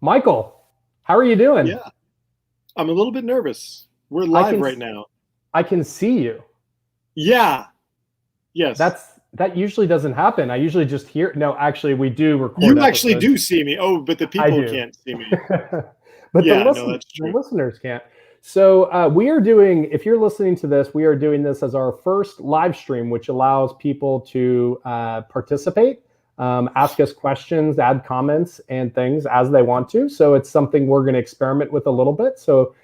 Michael, how are you doing? Yeah, I'm a little bit nervous. We're live right now. I can see you. Yeah. Yes. That usually doesn't happen. I usually just hear. No, actually, we do record You actually episodes. do see me. Oh, but the I people do. can't see me. But Yeah, the no, that's true. listeners can't. So we are doing. If you're listening to this, we are doing this as our first live stream, which allows people to participate, ask us questions, add comments, and things as they want to. So it's something we're going to experiment with a little bit. So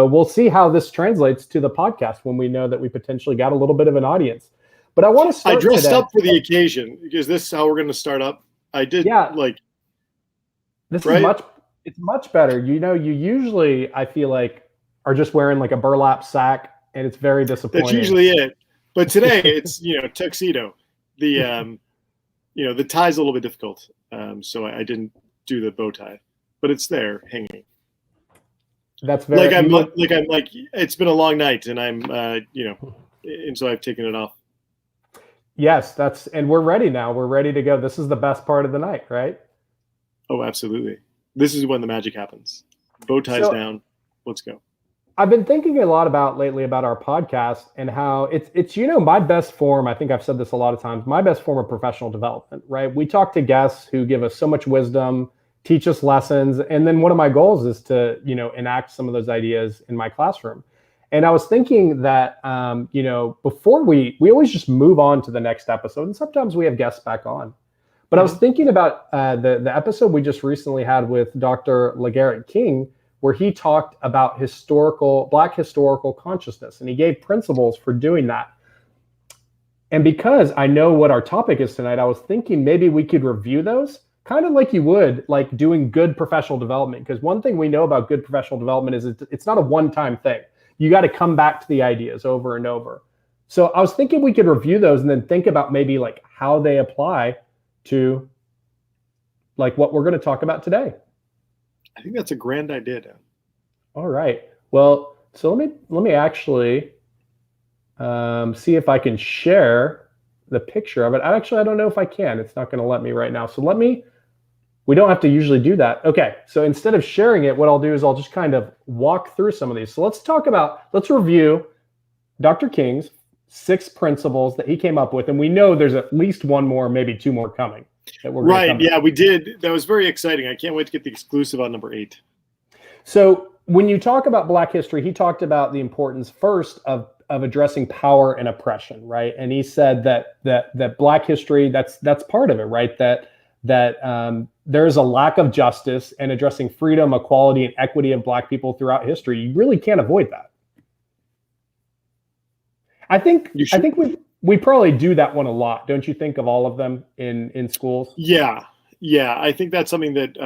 we'll see how this translates to the podcast when we know that we potentially got a little bit of an audience. But I want to start. I dressed today. up for the occasion. Is this how we're going to start up? I did. Yeah. This is much. It's much better. You usually, I feel like, are just wearing like a burlap sack, and it's very disappointing. That's usually it. But today it's tuxedo. The the tie's a little bit difficult, so I didn't do the bow tie, but it's there hanging. That's very. I'm like it's been a long night, and I'm and so I've taken it off. Yes, and we're ready now. We're ready to go. This is the best part of the night, right? Oh, absolutely. This is when the magic happens. Bow ties down. Let's go. I've been thinking a lot lately about our podcast and how it's my best form. I think I've said this a lot of times. My best form of professional development, right? We talk to guests who give us so much wisdom, teach us lessons, and then one of my goals is to enact some of those ideas in my classroom. And I was thinking that, before we always just move on to the next episode, and sometimes we have guests back on. But I was thinking about the episode we just recently had with Dr. LeGarrette King, where he talked about Black historical consciousness, and he gave principles for doing that. And because I know what our topic is tonight, I was thinking maybe we could review those, kind of like you would, like doing good professional development. Because one thing we know about good professional development is it's not a one-time thing. You got to come back to the ideas over and over. So I was thinking we could review those and then think about maybe like how they apply to like what we're going to talk about today. I think that's a grand idea, Dan. All right. Well, so let me actually see if I can share the picture of it. I don't know if I can. It's not going to let me right now. So we don't have to usually do that. Okay, so instead of sharing it, what I'll do is I'll just kind of walk through some of these. So let's review Dr. King's 6 principles that he came up with. And we know there's at least one more, maybe 2 more coming. Right, yeah, we did. That was very exciting. I can't wait to get the exclusive on number 8. So when you talk about Black history, he talked about the importance first of addressing power and oppression, right? And he said that Black history, that's part of it, right? That there is a lack of justice, and addressing freedom, equality, and equity of Black people throughout history. You really can't avoid that. I think we probably do that one a lot, don't you think, of all of them in schools? Yeah. I think that's something that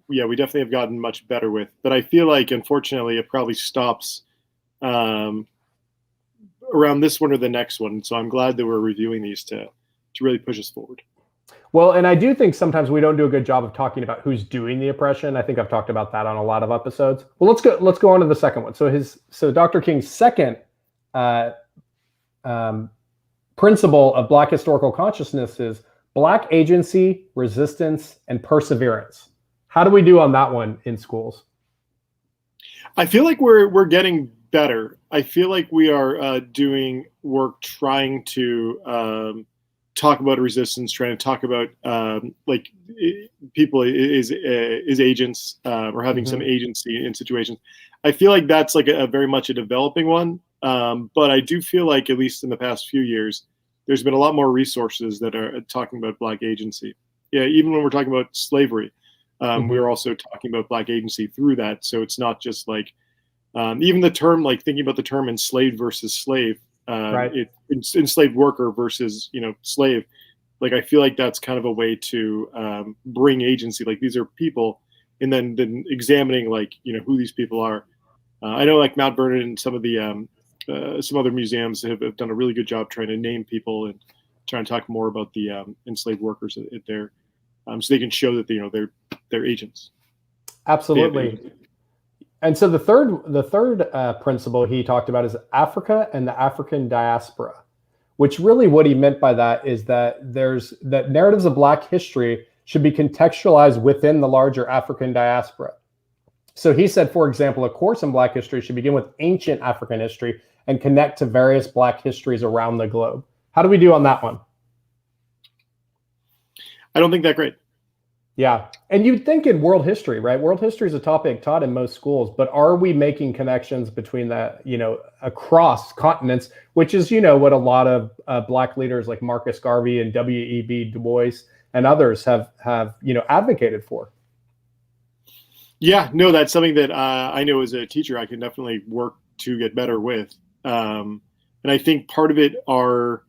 we definitely have gotten much better with. But I feel like, unfortunately, it probably stops around this one or the next one. So I'm glad that we're reviewing these to really push us forward. Well, and I do think sometimes we don't do a good job of talking about who's doing the oppression. I think I've talked about that on a lot of episodes. Well, let's go on to the second one. So Dr. King's second principle of Black historical consciousness is Black agency, resistance, and perseverance. How do we do on that one in schools? I feel like we're getting better. I feel like we are doing work trying to talk about resistance, trying to talk about people is agents or having some agency in situations. I feel like that's like a very much a developing one. But I do feel like, at least in the past few years, there's been a lot more resources that are talking about Black agency. Yeah, even when we're talking about slavery, we're also talking about Black agency through that. So it's not just like even the term, like thinking about the term enslaved versus slave. Right. Enslaved worker versus slave, like I feel like that's kind of a way to bring agency, like these are people, and then examining like who these people are. I know like Mount Vernon and some of the some other museums have done a really good job trying to name people and trying to talk more about the enslaved workers there, so they can show that they're agents. Absolutely. And so the third principle he talked about is Africa and the African diaspora, which really what he meant by that is that narratives of Black history should be contextualized within the larger African diaspora. So he said, for example, a course in Black history should begin with ancient African history and connect to various Black histories around the globe. How do we do on that one? I don't think that great. Yeah. And you'd think in world history, right? World history is a topic taught in most schools, but are we making connections between that, across continents, which is, what a lot of Black leaders like Marcus Garvey and W.E.B. Du Bois and others have advocated for? Yeah, no, that's something that I know as a teacher, I can definitely work to get better with. And I think part of it our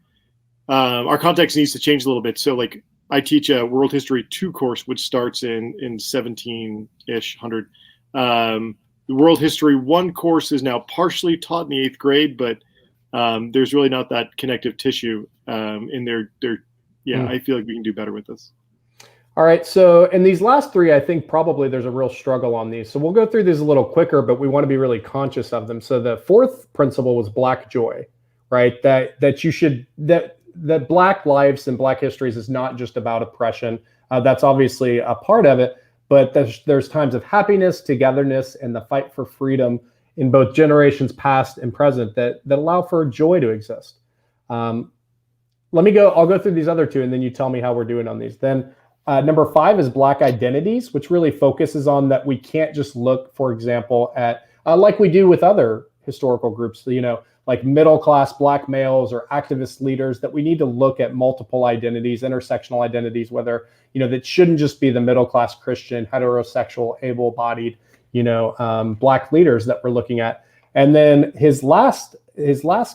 context needs to change a little bit. So like, I teach a World History 2 course, which starts in 17-ish hundred. The World History 1 course is now partially taught in the 8th grade, but there's really not that connective tissue in there. I feel like we can do better with this. All right. So in these last 3, I think probably there's a real struggle on these. So we'll go through these a little quicker, but we want to be really conscious of them. So the 4th principle was Black joy, right? That Black lives and Black histories is not just about oppression. That's obviously a part of it, but there's times of happiness, togetherness, and the fight for freedom in both generations past and present that allow for joy to exist. I'll go through these other 2, and then you tell me how we're doing on these. Then number 5 is Black identities, which really focuses on that we can't just look, for example, at like we do with other historical groups, like middle-class Black males or activist leaders, that we need to look at multiple identities, intersectional identities, whether, that shouldn't just be the middle-class Christian, heterosexual, able-bodied, Black leaders that we're looking at. And then his last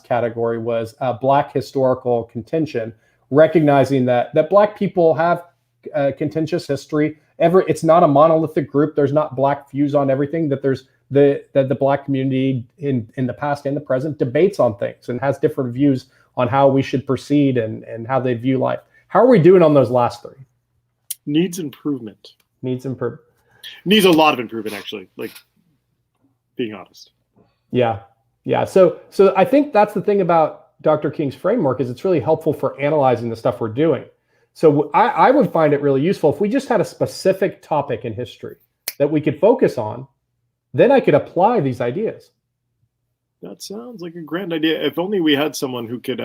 category was Black historical contention, recognizing that Black people have contentious history. It's not a monolithic group. There's not Black views on everything, that there's the Black community in the past and the present debates on things and has different views on how we should proceed and how they view life. How are we doing on those last 3? Needs improvement. Needs a lot of improvement, actually, like being honest. Yeah. So I think that's the thing about Dr. King's framework, is it's really helpful for analyzing the stuff we're doing. So I would find it really useful if we just had a specific topic in history that we could focus on. Then I could apply these ideas. That sounds like a grand idea. If only we had someone who could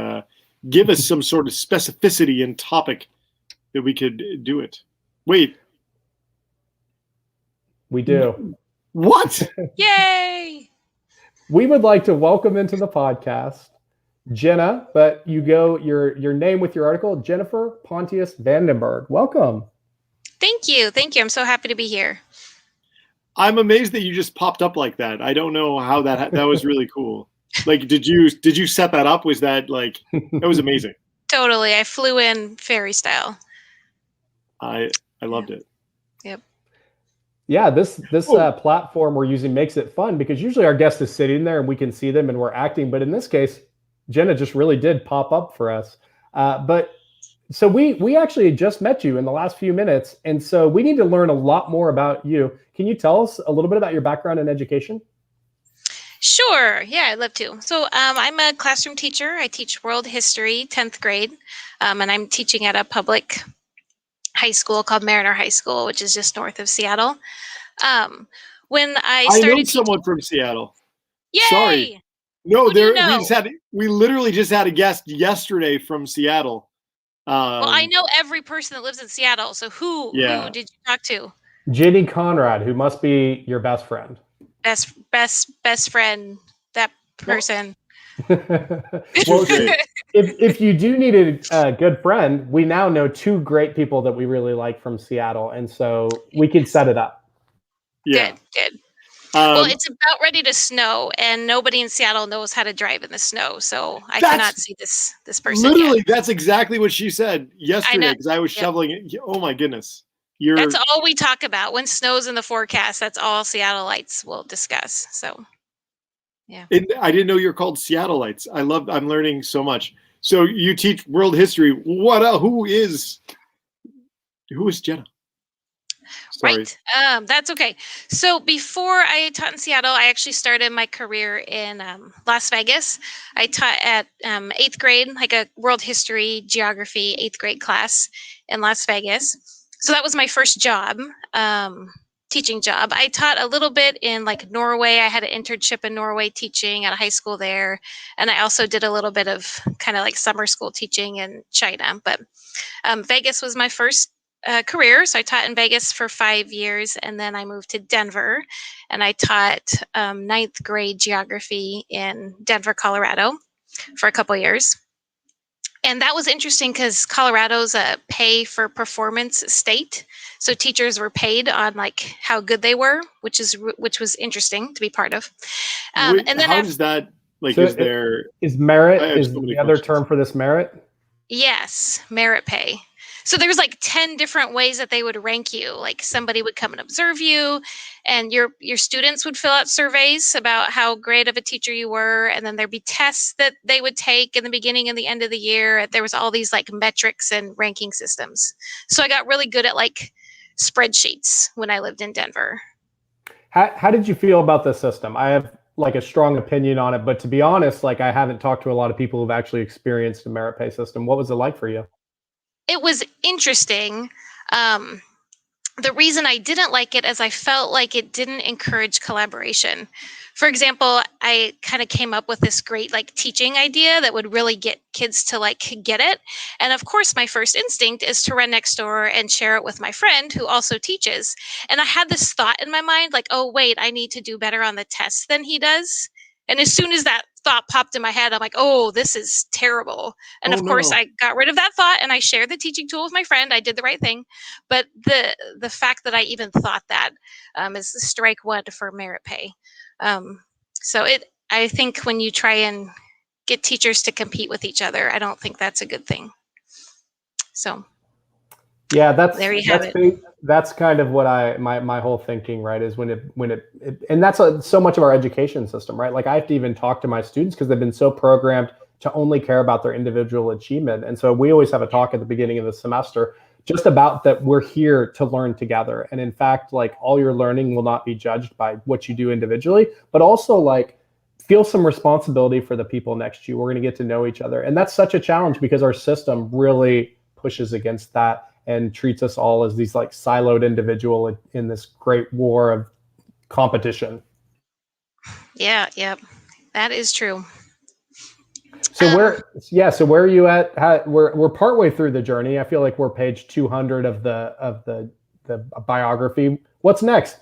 give us some sort of specificity in topic that we could do it. Wait. We do. What? Yay! We would like to welcome into the podcast Jenna, but your name with your article, Jennifer Pontius-Vandenberg. Welcome. Thank you. I'm so happy to be here. I'm amazed that you just popped up like that. I don't know how that was really cool. Like, did you set that up? Was that like, that was amazing. Totally. I flew in fairy style. I loved it. Yep. Yeah, this platform we're using makes it fun, because usually our guest is sitting there and we can see them and we're acting. But in this case, Jenna just really did pop up for us. So we actually just met you in the last few minutes, and so we need to learn a lot more about you. Can you tell us a little bit about your background in education? Sure. Yeah, I'd love to. So I'm a classroom teacher. I teach world history, 10th grade, and I'm teaching at a public high school called Mariner High School, which is just north of Seattle. When I started know someone from Seattle. Yay! Sorry. No, Who we literally just had a guest yesterday from Seattle. Well, I know every person that lives in Seattle. So who did you talk to? J.D. Conrad, who must be your best friend. Best friend, that person. Well, if you do need a good friend, we now know 2 great people that we really like from Seattle, and so we can set it up. Yeah. Good. Well, it's about ready to snow, and nobody in Seattle knows how to drive in the snow, so I cannot see this person. Literally, yet. That's exactly what she said yesterday, because I was shoveling it. Oh my goodness. That's all we talk about. When snow's in the forecast, that's all Seattleites will discuss. So, yeah. I didn't know you're called Seattleites. I'm learning so much. So you teach world history. Who is Jenna? Sorry. Right. That's okay. So before I taught in Seattle, I actually started my career in Las Vegas. I taught at 8th grade, like a world history, geography, 8th grade class in Las Vegas. So that was my first job, teaching job. I taught a little bit in like Norway. I had an internship in Norway teaching at a high school there. And I also did a little bit of kind of like summer school teaching in China. But Vegas was my first career. So I taught in Vegas for 5 years. And then I moved to Denver and I taught ninth grade geography in Denver, Colorado for a couple years. And that was interesting because Colorado's a pay for performance state. So teachers were paid on like how good they were, which was interesting to be be part of. And then how does that, like, so is merit is the other term for this merit? Yes, merit pay. So there's like 10 different ways that they would rank you. Like somebody would come and observe you, and your students would fill out surveys about how great of a teacher you were. And then there'd be tests that they would take in the beginning and the end of the year. There was all these like metrics and ranking systems. So I got really good at like spreadsheets when I lived in Denver. How did you feel about this system? I have like a strong opinion on it, but to be honest, like I haven't talked to a lot of people who've actually experienced a merit pay system. What was it like for you? It was interesting. The reason I didn't like it is I felt like it didn't encourage collaboration. For example, I kind of came up with this great like teaching idea that would really get kids to like get it. And of course, my first instinct is to run next door and share it with my friend who also teaches. And I had this thought in my mind, like, oh, wait, I need to do better on the tests than he does. And as soon as that thought popped in my head, I'm like, oh, this is terrible. And of course, I got rid of that thought and I shared the teaching tool with my friend. I did the right thing. But the fact that I even thought that is strike one for merit pay. So I think when you try and get teachers to compete with each other, I don't think that's a good thing. So yeah, there you have it. That's kind of what my whole thinking, right, is when it and that's so much of our education system, right? Like I have to even talk to my students because they've been so programmed to only care about their individual achievement. And so we always have a talk at the beginning of the semester just about that we're here to learn together. And in fact, like all your learning will not be judged by what you do individually, but also like feel some responsibility for the people next to you. We're going to get to know each other. And that's such a challenge because our system really pushes against that and treats us all as these like siloed individual in this great war of competition. Yeah, that is true. So where are you at? We're partway through the journey. I feel like we're page 200 of the biography. What's next?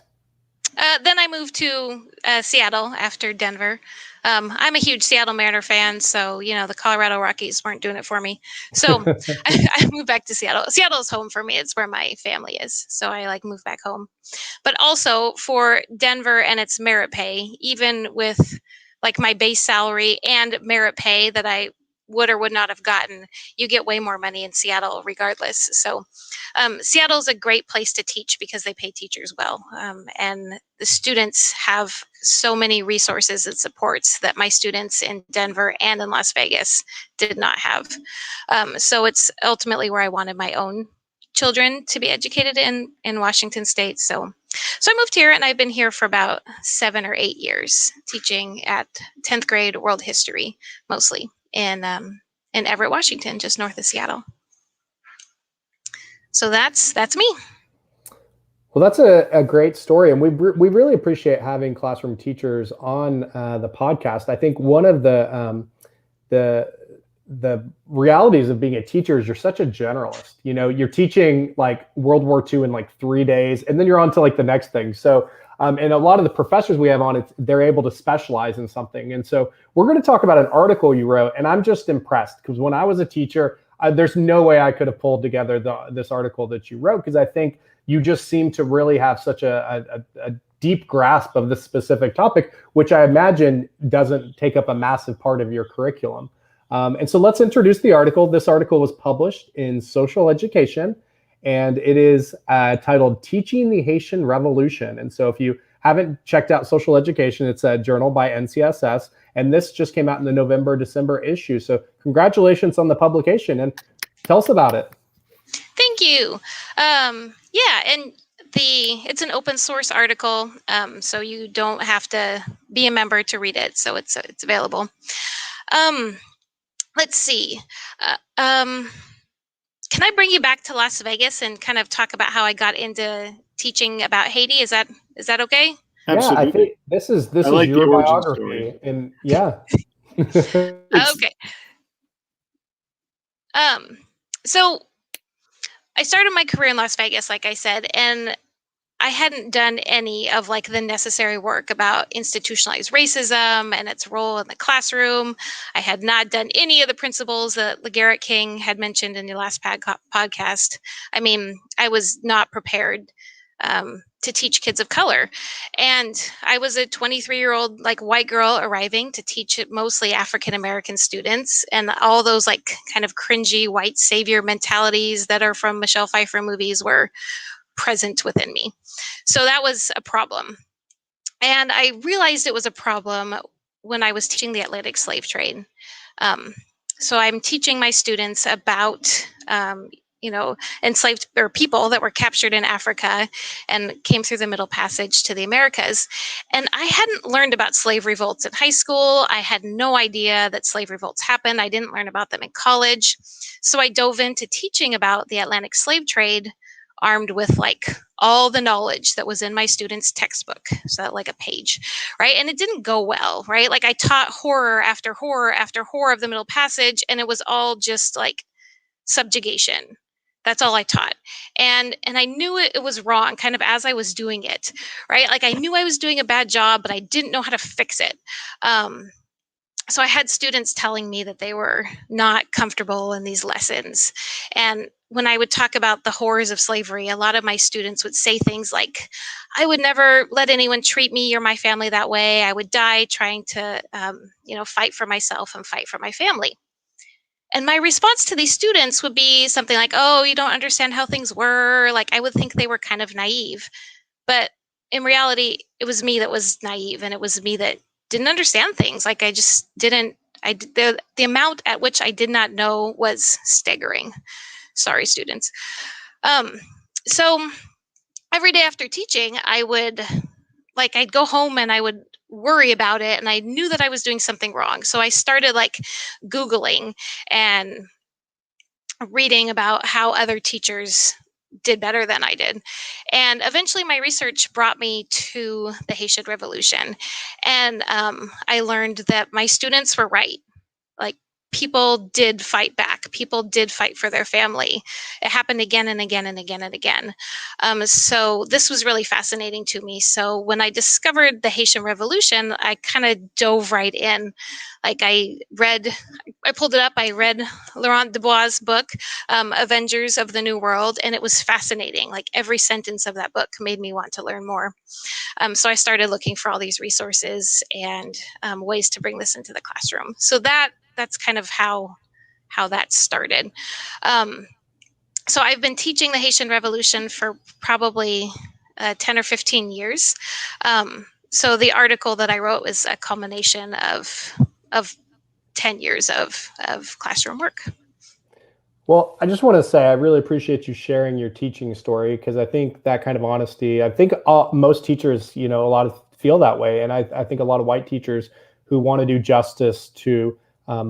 Then I moved to Seattle after Denver. I'm a huge Seattle Mariner fan, so the Colorado Rockies weren't doing it for me. So I moved back to Seattle. Seattle's home for me. It's where my family is. So I like moved back home. But also for Denver and its merit pay, even with like my base salary and merit pay that I would or would not have gotten, you get way more money in Seattle regardless. So Seattle's a great place to teach because they pay teachers well. And the students have so many resources and supports that my students in Denver and in Las Vegas did not have. So it's ultimately where I wanted my own children to be educated in Washington State. So I moved here and I've been here for about 7 or 8 years teaching at 10th grade world history, mostly in Everett, Washington, just north of Seattle. So that's me. Well, that's a great story. And we really appreciate having classroom teachers on the podcast. I think one of the realities of being a teacher is you're such a generalist. You're teaching like World War II in like 3 days, and then you're on to like the next thing. So, and a lot of the professors we have on, they're able to specialize in something. And so we're going to talk about an article you wrote, and I'm just impressed because when I was a teacher, there's no way I could have pulled together this article that you wrote, because I think you just seem to really have such a deep grasp of this specific topic, which I imagine doesn't take up a massive part of your curriculum. And so let's introduce the article. This article was published in Social Education, and it is titled Teaching the Haitian Revolution. And so if you haven't checked out Social Education, it's a journal by NCSS, and this just came out in the November-December issue. So congratulations on the publication, and tell us about it. Thank you. Yeah, and it's an open source article, so you don't have to be a member to read it. So it's available. Let's see. can I bring you back to Las Vegas and kind of talk about how I got into teaching about Haiti? Is that okay? Yeah, I Absolutely. think this is I like the your origin story. biography, and yeah. Okay. So I started my career in Las Vegas, like I said, and I hadn't done any of like the necessary work about institutionalized racism and its role in the classroom. I had not done any of the principles that LeGarrette King had mentioned in the last podcast. I mean, I was not prepared to teach kids of color. And I was a 23-year-old like white girl arriving to teach mostly African American students, and all those like kind of cringy white savior mentalities that are from Michelle Pfeiffer movies were present within me. So that was a problem. And I realized it was a problem when I was teaching the Atlantic slave trade. So I'm teaching my students about, enslaved or people that were captured in Africa and came through the Middle Passage to the Americas. And I hadn't learned about slave revolts in high school. I had no idea that slave revolts happened. I didn't learn about them in college. So I dove into teaching about the Atlantic slave trade armed with like all the knowledge that was in my students' textbook. So like a page, right? And it didn't go well, right? Like I taught horror after horror after horror of the Middle Passage, and it was all just like subjugation. That's all I taught. And I knew it was wrong kind of as I was doing it, right? Like I knew I was doing a bad job, but I didn't know how to fix it. So I had students telling me that they were not comfortable in these lessons. And when I would talk about the horrors of slavery, a lot of my students would say things like, I would never let anyone treat me or my family that way. I would die trying to, fight for myself and fight for my family. And my response to these students would be something like, oh, you don't understand how things were. Like I would think they were kind of naive. But in reality, it was me that was naive, and it was me that didn't understand things. Like I just didn't, the amount at which I did not know was staggering. Sorry, students. So every day after teaching, I'd go home and I would worry about it, and I knew that I was doing something wrong. So I started like Googling and reading about how other teachers did better than I did. And eventually my research brought me to the Haitian Revolution. And I learned that my students were right. Like people did fight back. People did fight for their family. It happened again and again and again and again. So this was really fascinating to me. So when I discovered the Haitian Revolution, I kind of dove right in. Like I pulled it up, I read Laurent Dubois' book, Avengers of the New World, and it was fascinating. Like every sentence of that book made me want to learn more. So I started looking for all these resources and ways to bring this into the classroom. So that's kind of how that started. So I've been teaching the Haitian Revolution for probably 10 or 15 years. So the article that I wrote was a culmination of 10 years of classroom work. Well, I just want to say I really appreciate you sharing your teaching story, because I think that kind of honesty, I think most teachers, a lot of feel that way. And I think a lot of white teachers who want to do justice to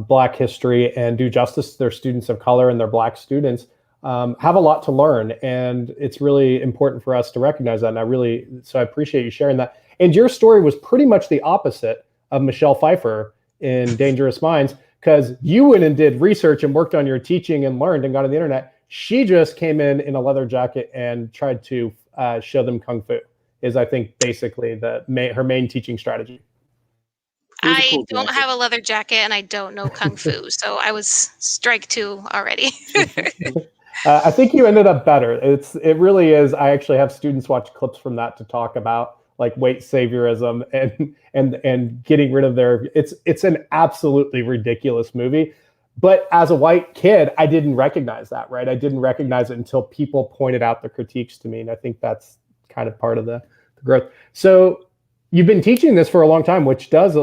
Black history and do justice to their students of color and their Black students have a lot to learn. And it's really important for us to recognize that. And so I appreciate you sharing that. And your story was pretty much the opposite of Michelle Pfeiffer in Dangerous Minds, because you went and did research and worked on your teaching and learned and got on the internet. She just came in a leather jacket and tried to show them Kung Fu, is I think basically her main teaching strategy. I don't have a leather jacket and I don't know Kung Fu, so I was strike 2 already. I think you ended up better. It really is. I actually have students watch clips from that to talk about like white saviorism and getting rid of it's an absolutely ridiculous movie. But as a white kid, I didn't recognize that, right? I didn't recognize it until people pointed out the critiques to me. And I think that's kind of part of the growth. So you've been teaching this for a long time, which does,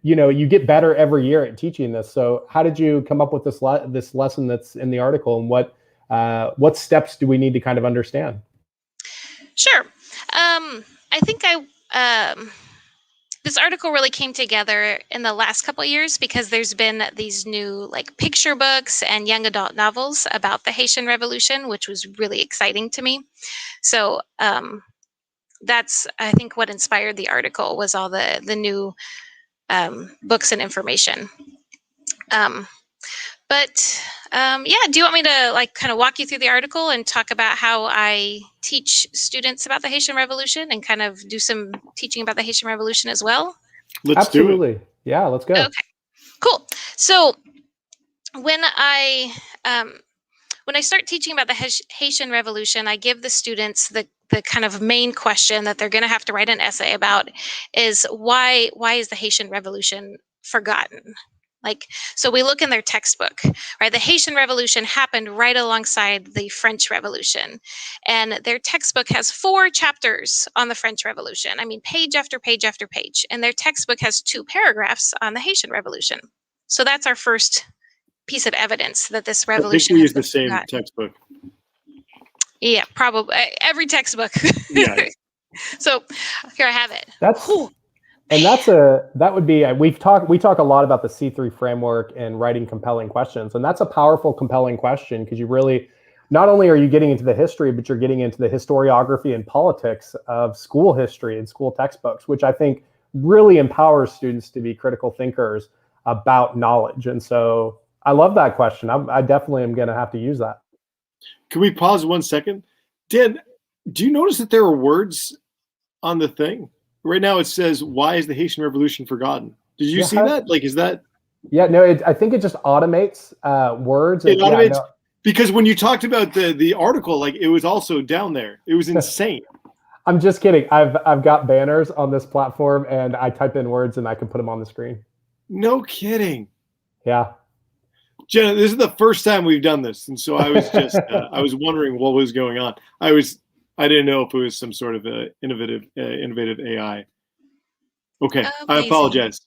you get better every year at teaching this. So how did you come up with this lesson that's in the article, and what steps do we need to kind of understand? Sure. I think this article really came together in the last couple of years because there's been these new like picture books and young adult novels about the Haitian Revolution, which was really exciting to me. So that's, I think, what inspired the article was all the new books and information. Yeah, do you want me to like kind of walk you through the article and talk about how I teach students about the Haitian Revolution and kind of do some teaching about the Haitian Revolution as well? Let's do it. Yeah, let's go. Okay, cool. So when I start teaching about the Haitian Revolution, I give the students the kind of main question that they're going to have to write an essay about is why is the Haitian Revolution forgotten? Like, so we look in their textbook, right? The Haitian Revolution happened right alongside the French Revolution. And their textbook has 4 chapters on the French Revolution. I mean, page after page after page. And their textbook has 2 paragraphs on the Haitian Revolution. So that's our first piece of evidence that this revolution is the same textbook. Yeah, probably every textbook. Yeah. So here I have it. And that would be, we talk a lot about the C3 framework and writing compelling questions. And that's a powerful, compelling question because you really, not only are you getting into the history, but you're getting into the historiography and politics of school history and school textbooks, which I think really empowers students to be critical thinkers about knowledge. And so I love that question. I definitely am going to have to use that. Can we pause 1 second? Dan, do you notice that there are words on the thing? Right now it says, why is the Haitian Revolution forgotten? Did you see that? Like, is that? Yeah, no, I think it just automates words. It automates, because when you talked about the article, like it was also down there. It was insane. I'm just kidding. I've got banners on this platform and I type in words and I can put them on the screen. No kidding. Yeah. Jenna, this is the first time we've done this. And so I was just, I was wondering what was going on. I didn't know if it was some sort of innovative AI. Okay, amazing. I apologize.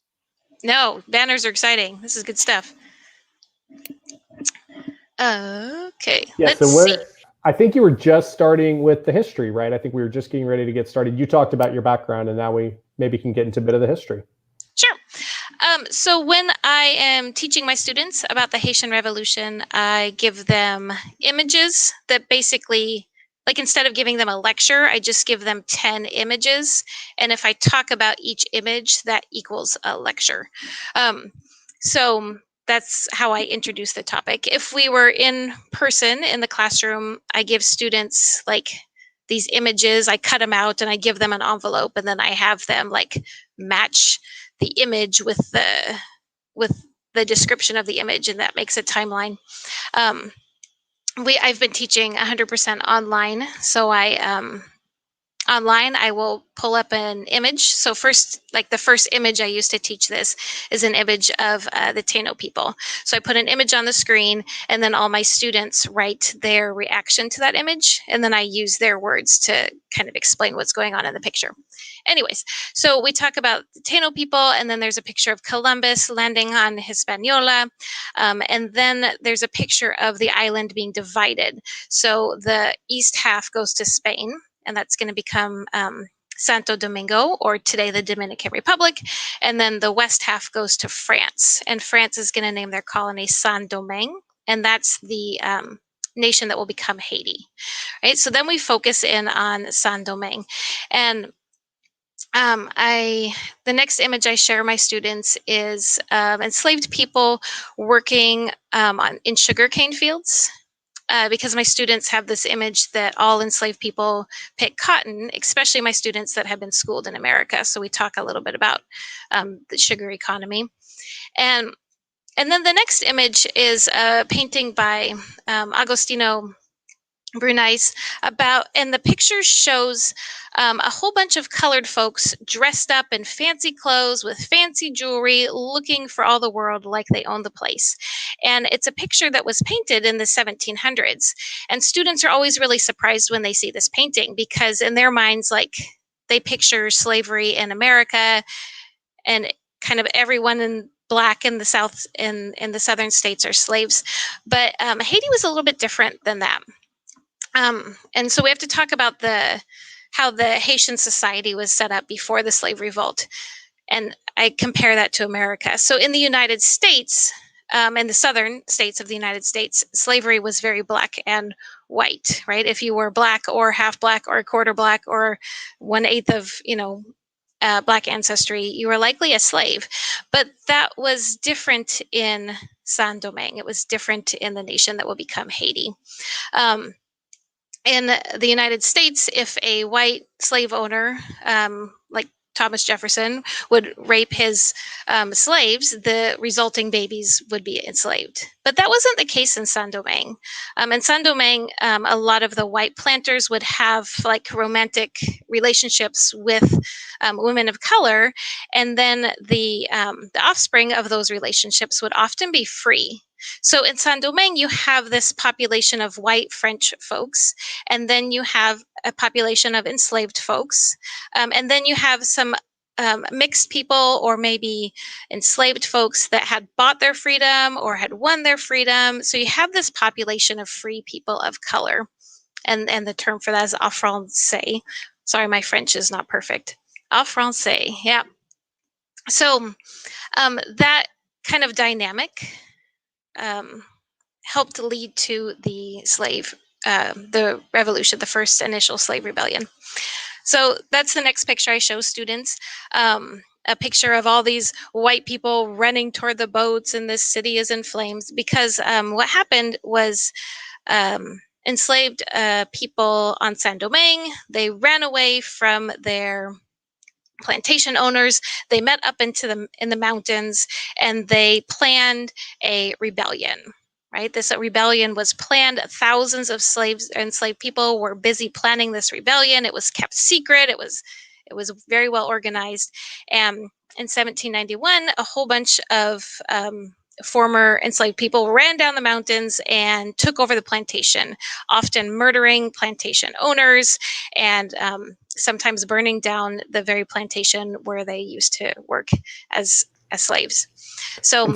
No, banners are exciting. This is good stuff. Okay. Yeah, let's see. I think you were just starting with the history, right? I think we were just getting ready to get started. You talked about your background, and now we maybe can get into a bit of the history. Sure. So when I am teaching my students about the Haitian Revolution, I give them images that basically, like instead of giving them a lecture, I just give them 10 images. And if I talk about each image, that equals a lecture. So that's how I introduce the topic. If we were in person in the classroom, I give students like these images, I cut them out and I give them an envelope, and then I have them like match the image with the description of the image, and that makes a timeline. I've been teaching 100% online, so online I will pull up an image. So first, like the first image I used to teach this is an image of the Taino people. So I put an image on the screen, and then all my students write their reaction to that image, and then I use their words to kind of explain what's going on in the picture. Anyways, so we talk about the Taino people, and then there's a picture of Columbus landing on Hispaniola, and then there's a picture of the island being divided. So the east half goes to Spain, and that's going to become Santo Domingo, or today the Dominican Republic, and then the west half goes to France, and France is going to name their colony Saint-Domingue, and that's the nation that will become Haiti, right? So then we focus in on Saint-Domingue, and the next image I share my students is enslaved people working in sugarcane fields, because my students have this image that all enslaved people pick cotton, especially my students that have been schooled in America. So we talk a little bit about the sugar economy. And then the next image is a painting by Agostino Brunais and the picture shows a whole bunch of colored folks dressed up in fancy clothes with fancy jewelry, looking for all the world like they own the place. And it's a picture that was painted in the 1700s. And students are always really surprised when they see this painting, because in their minds, like, they picture slavery in America and kind of everyone in Black in the South and in the southern states are slaves. But Haiti was a little bit different than that. And so we have to talk about how the Haitian society was set up before the slave revolt. And I compare that to America. So in the United States, in the southern states of the United States, slavery was very black and white, right? If you were black or half black or a quarter black or 1/8 of, black ancestry, you were likely a slave. But that was different in Saint-Domingue. It was different in the nation that will become Haiti. In the United States, if a white slave owner, like Thomas Jefferson, would rape his slaves, the resulting babies would be enslaved. But that wasn't the case in Saint-Domingue. In Saint-Domingue, a lot of the white planters would have like romantic relationships with women of color, and then the offspring of those relationships would often be free. So in Saint-Domingue, you have this population of white French folks, and then you have a population of enslaved folks, and then you have some mixed people or maybe enslaved folks that had bought their freedom or had won their freedom. So you have this population of free people of color, and the term for that is affrançais. Sorry, my French is not perfect. Affrançais, yeah. So that kind of dynamic helped lead to the revolution, the first initial slave rebellion. So that's the next picture I show students. A picture of all these white people running toward the boats, and this city is in flames because what happened was enslaved people on Saint-Domingue, they ran away from their plantation owners. They met up in the mountains, and they planned a rebellion. Right, this rebellion was planned. Thousands of enslaved people were busy planning this rebellion. It was kept secret. It was very well organized. And in 1791, a whole bunch of former enslaved people ran down the mountains and took over the plantation, often murdering plantation owners and sometimes burning down the very plantation where they used to work as slaves. So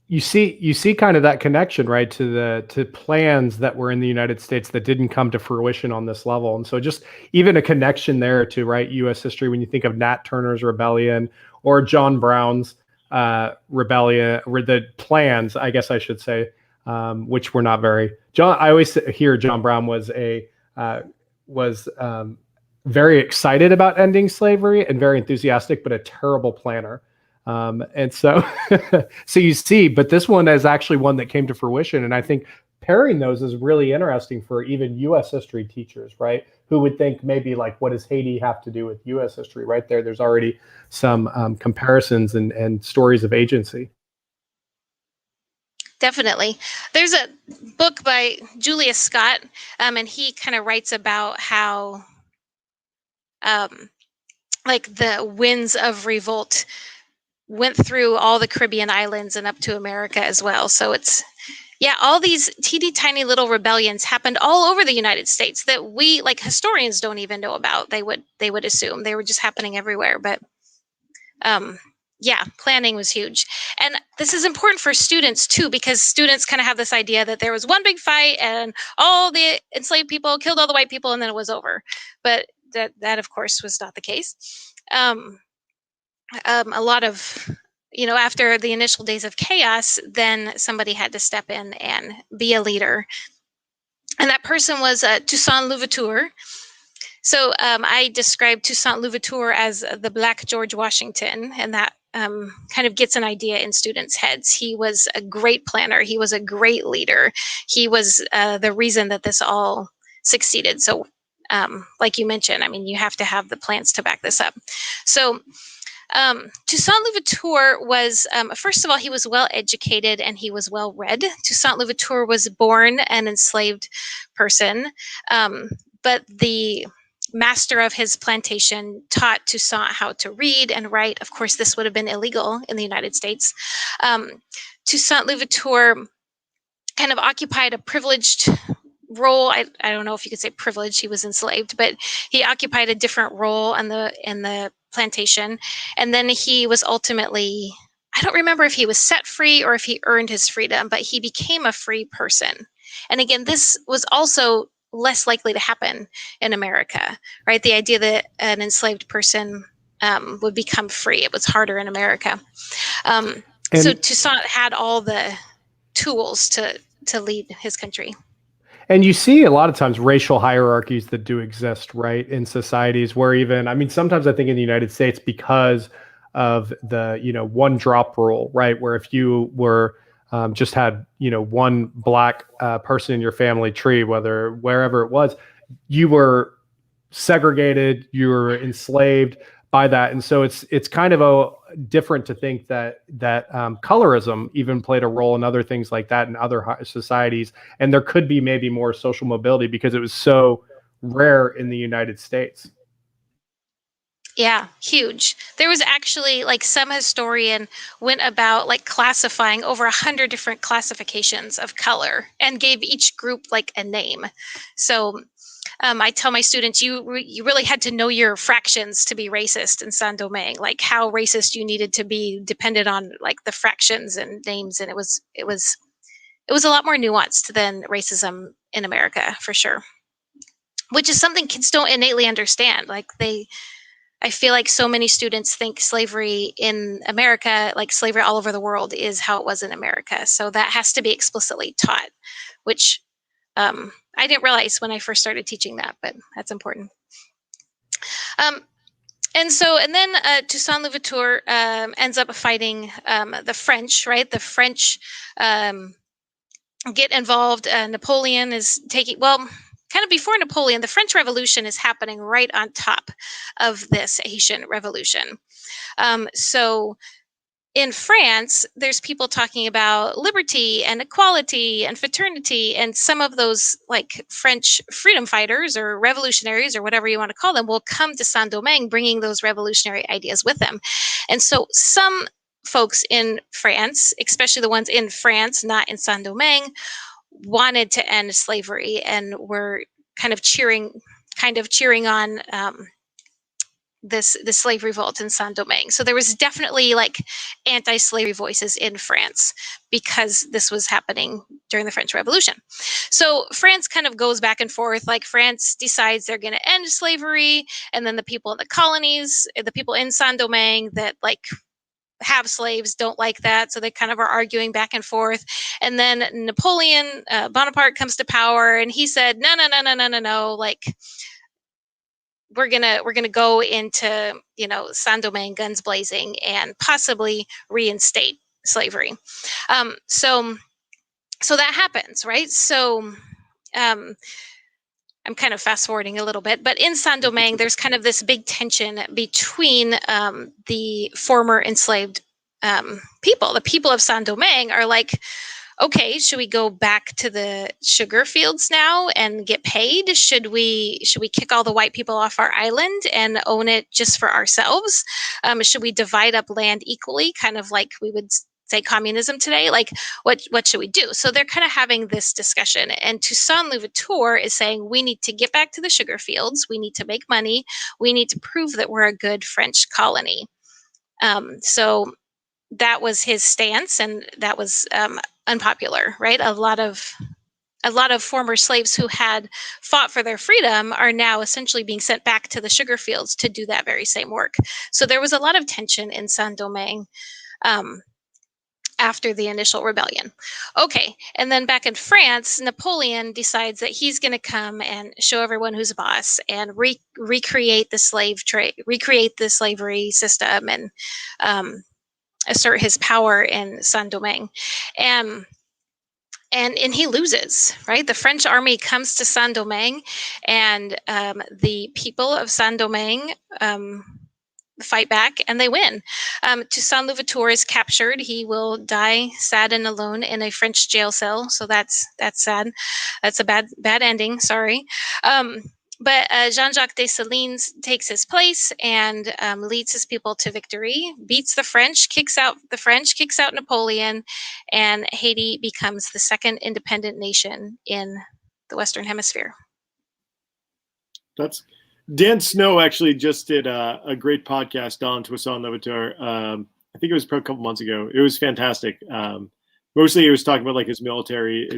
you see kind of that connection, right, to plans that were in the United States that didn't come to fruition on this level. And so just even a connection there to, right, U.S. history, when you think of Nat Turner's rebellion or John Brown's rebellion, or the plans, I guess I should say, which were not very. I always hear John Brown was very excited about ending slavery and very enthusiastic, but a terrible planner. And so, so you see, but this one is actually one that came to fruition. And I think pairing those is really interesting for even U.S. history teachers, right? Who would think maybe like, what does Haiti have to do with U.S. history? Right there, there's already some comparisons and stories of agency. Definitely. There's a book by Julius Scott, and he kind of writes about how like the winds of revolt went through all the Caribbean islands and up to America as well. So all these teeny tiny little rebellions happened all over the United States that we, like historians, don't even know about. They would assume they were just happening everywhere. But planning was huge. And this is important for students too, because students kind of have this idea that there was one big fight and all the enslaved people killed all the white people and then it was over. But that of course was not the case. A lot of, after the initial days of chaos, then somebody had to step in and be a leader. And that person was Toussaint Louverture. So I described Toussaint Louverture as the Black George Washington, and that kind of gets an idea in students' heads. He was a great planner. He was a great leader. He was the reason that this all succeeded. So like you mentioned, I mean, you have to have the plans to back this up. So Toussaint Louverture was, first of all, he was well educated and he was well read. Toussaint Louverture was born an enslaved person, but the master of his plantation taught Toussaint how to read and write. Of course, this would have been illegal in the United States. Toussaint Louverture kind of occupied a privileged role. I don't know if you could say privileged. He was enslaved, but he occupied a different role in the plantation. And then he was ultimately, I don't remember if he was set free or if he earned his freedom, but he became a free person. And again, this was also less likely to happen in America, right? The idea that an enslaved person would become free. It was harder in America. And so Toussaint had all the tools to lead his country. And you see a lot of times racial hierarchies that do exist, right, in societies where even, I mean, sometimes I think in the United States, because of the, one drop rule, right, where if you were just had, one black person in your family tree, wherever it was, you were segregated, you were enslaved by that. And so it's kind of different to think that colorism even played a role in other things like that in other societies. And there could be maybe more social mobility because it was so rare in the United States. Yeah, huge. There was actually some historian went about classifying over 100 different classifications of color and gave each group a name. So I tell my students, you really had to know your fractions to be racist in Saint-Domingue. How racist you needed to be depended on the fractions and names, and it was a lot more nuanced than racism in America, for sure. Which is something kids don't innately understand. I feel like so many students think slavery in America, slavery all over the world, is how it was in America. So that has to be explicitly taught, which I didn't realize when I first started teaching that, but that's important. And then Toussaint Louverture ends up fighting the French, right? The French get involved. Napoleon is kind of before Napoleon, the French Revolution is happening right on top of this Haitian Revolution. So in France, there's people talking about liberty and equality and fraternity, and some of those French freedom fighters or revolutionaries or whatever you want to call them will come to Saint-Domingue bringing those revolutionary ideas with them. And so some folks in France, especially the ones in France, not in Saint-Domingue, wanted to end slavery and were kind of cheering on the slave revolt in Saint-Domingue. So there was definitely anti-slavery voices in France because this was happening during the French Revolution. So France kind of goes back and forth. France decides they're going to end slavery, and then the people in the colonies, the people in Saint-Domingue that have slaves don't like that, so they kind of are arguing back and forth. And then Napoleon Bonaparte comes to power, and he said, no, we're gonna go into Saint-Domingue guns blazing and possibly reinstate slavery. So that happens, right? So I'm kind of fast forwarding a little bit, but in Saint-Domingue, there's kind of this big tension between the former enslaved people. The people of Saint-Domingue are okay, should we go back to the sugar fields now and get paid? Should we kick all the white people off our island and own it just for ourselves? Should we divide up land equally, kind of like we would say communism today? What should we do? So they're kind of having this discussion, and Toussaint Louverture is saying we need to get back to the sugar fields. We need to make money. We need to prove that we're a good French colony. So that was his stance, and that was unpopular, right? A lot of former slaves who had fought for their freedom are now essentially being sent back to the sugar fields to do that very same work. So there was a lot of tension in Saint-Domingue after the initial rebellion. Okay, and then back in France, Napoleon decides that he's going to come and show everyone who's boss and recreate the slave trade, recreate the slavery system, and assert his power in Saint-Domingue. And he loses, right? The French army comes to Saint-Domingue, and the people of Saint-Domingue fight back, and they win. Toussaint Louverture is captured. He will die sad and alone in a French jail cell. So that's sad. That's a bad ending. Sorry. But Jean-Jacques Dessalines takes his place and leads his people to victory, beats the French, kicks out Napoleon, and Haiti becomes the second independent nation in the Western Hemisphere. Dan Snow actually just did a great podcast on Toussaint Louverture. I think it was a couple months ago. It was fantastic. Mostly he was talking about his military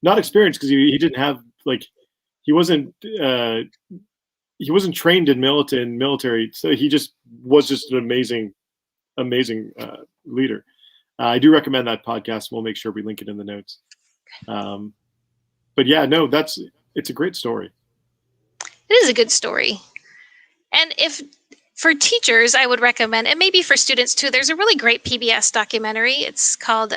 not experience, because he didn't have he wasn't he wasn't trained in military, so he just was just an amazing leader. I do recommend that podcast. We'll make sure we link it in the notes. But yeah, no, it's a great story. It is a good story. And if for teachers, I would recommend, and maybe for students too, there's a really great PBS documentary. It's called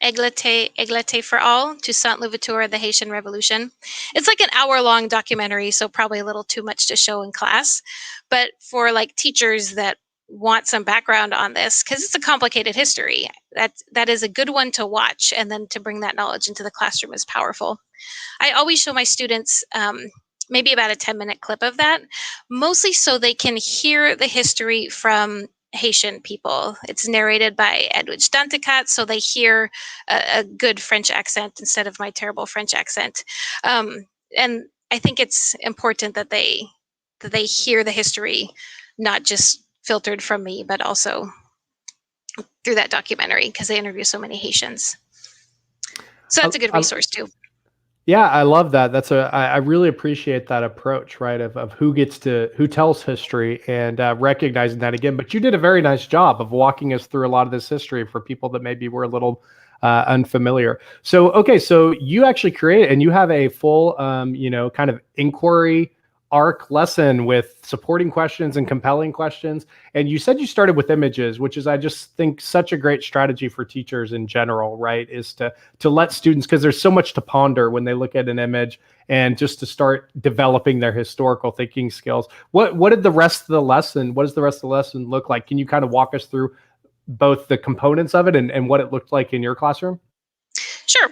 Égalité for All, Toussaint Louverture, the Haitian Revolution. It's like an hour-long documentary, so probably a little too much to show in class. But for like teachers that want some background on this, because it's a complicated history, that is a good one to watch, and then to bring that knowledge into the classroom is powerful. I always show my students maybe about a 10-minute clip of that, mostly so they can hear the history from Haitian people. It's narrated by Edwidge Danticat, so they hear a good French accent instead of my terrible French accent. And I think it's important that they hear the history, not just filtered from me, but also through that documentary, because they interview so many Haitians. So that's a good resource too. Yeah, I love that. I really appreciate that approach, right? Of who tells history and recognizing that again. But you did a very nice job of walking us through a lot of this history for people that maybe were a little unfamiliar. So, okay, so you actually created, and you have a full, kind of inquiry arc lesson with supporting questions and compelling questions. And you said you started with images, which is, I just think, such a great strategy for teachers in general, right? Is to let students, because there's so much to ponder when they look at an image, and just to start developing their historical thinking skills. What did the rest of the lesson, what does the rest of the lesson look like? Can you kind of walk us through both the components of it and what it looked like in your classroom? Sure.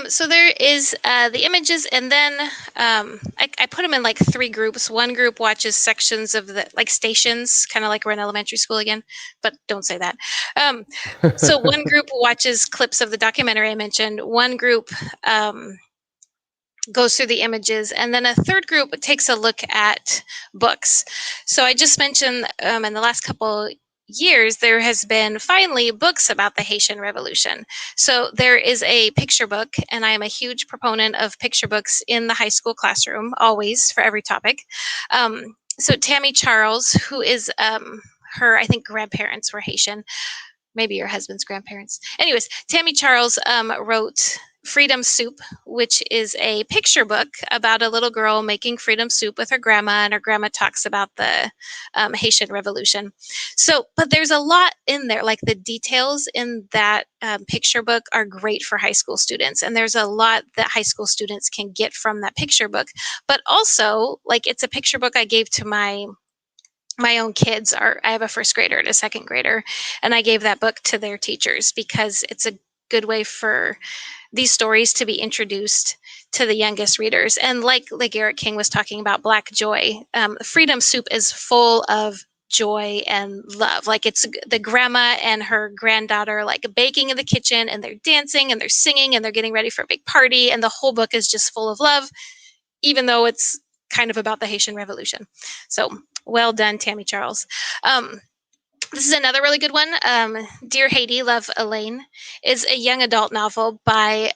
So there is the images, and then I put them in like 3 groups. One group watches sections of the stations, kind of like we're in elementary school again, but don't say that. So one group watches clips of the documentary I mentioned. One group goes through the images, and then a third group takes a look at books. So I just mentioned in the last couple years, there has been finally books about the Haitian Revolution. So there is a picture book, and I am a huge proponent of picture books in the high school classroom, always, for every topic. So Tammy Charles, who is her, I think, grandparents were Haitian, maybe your husband's grandparents. Anyways, Tammy Charles wrote Freedom Soup, which is a picture book about a little girl making freedom soup with her grandma, and her grandma talks about the Haitian Revolution. So, but there's a lot in there, like the details in that picture book are great for high school students, and there's a lot that high school students can get from that picture book. But also, like, it's a picture book I gave to my own kids. I have a first grader and a second grader, and I gave that book to their teachers because it's a good way for these stories to be introduced to the youngest readers. And like Eric King was talking about Black joy, Freedom Soup is full of joy and love. Like, it's the grandma and her granddaughter like baking in the kitchen, and they're dancing and they're singing and they're getting ready for a big party, and the whole book is just full of love, even though it's kind of about the Haitian Revolution. So well done, Tammy Charles. This is another really good one. Dear Haiti, Love Elaine is a young adult novel by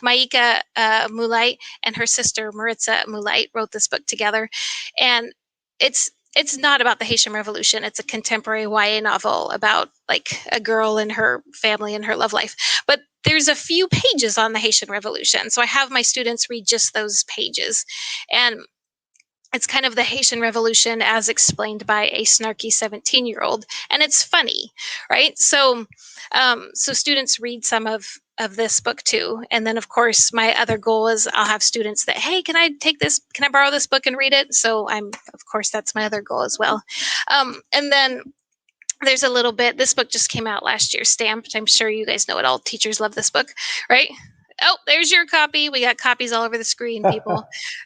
Maika Moulait and her sister Maritza Moulait wrote this book together. And it's not about the Haitian Revolution. It's a contemporary YA novel about like a girl and her family and her love life. But there's a few pages on the Haitian Revolution. So I have my students read just those pages. And it's kind of the Haitian Revolution as explained by a snarky 17-year-old, and it's funny, right? So, so students read some of this book too, and then of course my other goal is I'll have students that, hey, can I borrow this book and read it? So of course that's my other goal as well. And then there's a little bit. This book just came out last year, Stamped. I'm sure you guys know it. All teachers love this book, right? Oh, there's your copy. We got copies all over the screen, people.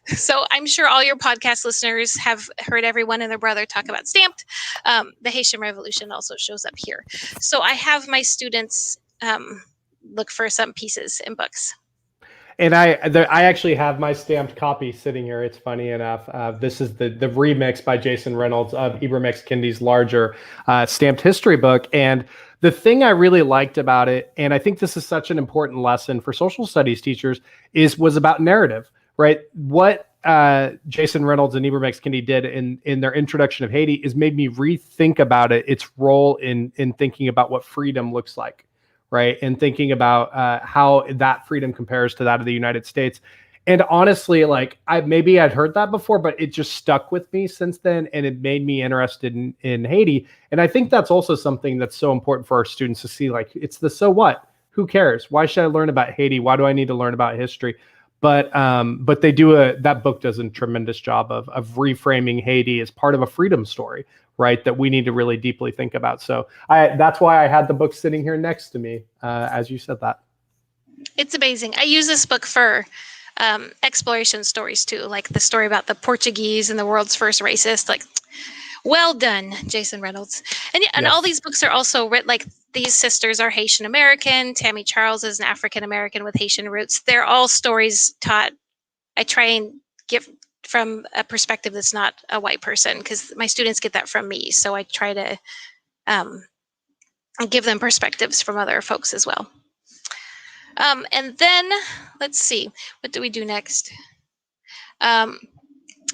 So I'm sure all your podcast listeners have heard everyone and their brother talk about Stamped. The Haitian Revolution also shows up here. So I have my students look for some pieces in books. And I actually have my stamped copy sitting here. It's funny enough. This is the remix by Jason Reynolds of Ibram X. Kendi's larger stamped history book. And the thing I really liked about it, and I think this is such an important lesson for social studies teachers, was about narrative, right? Jason Reynolds and Ibram X. Kendi did in their introduction of Haiti is made me rethink about its role in thinking about what freedom looks like, right? And thinking about how that freedom compares to that of the United States. And honestly, like maybe I'd heard that before, but it just stuck with me since then, and it made me interested in Haiti. And I think that's also something that's so important for our students to see. Like, it's the so what? Who cares? Why should I learn about Haiti? Why do I need to learn about history? But they do that book does a tremendous job of reframing Haiti as part of a freedom story, right? That we need to really deeply think about. So that's why I had the book sitting here next to me, as you said that. It's amazing. I use this book for exploration stories too, like the story about the Portuguese and the world's first racist. Like, well done, Jason Reynolds. And yeah, and Yes. all these books are also written, like these sisters are Haitian American. Tammy Charles is an African American with Haitian roots. They're all stories taught. I try and give from a perspective that's not a white person, because my students get that from me. So I try to give them perspectives from other folks as well. And then let's see, what do we do next?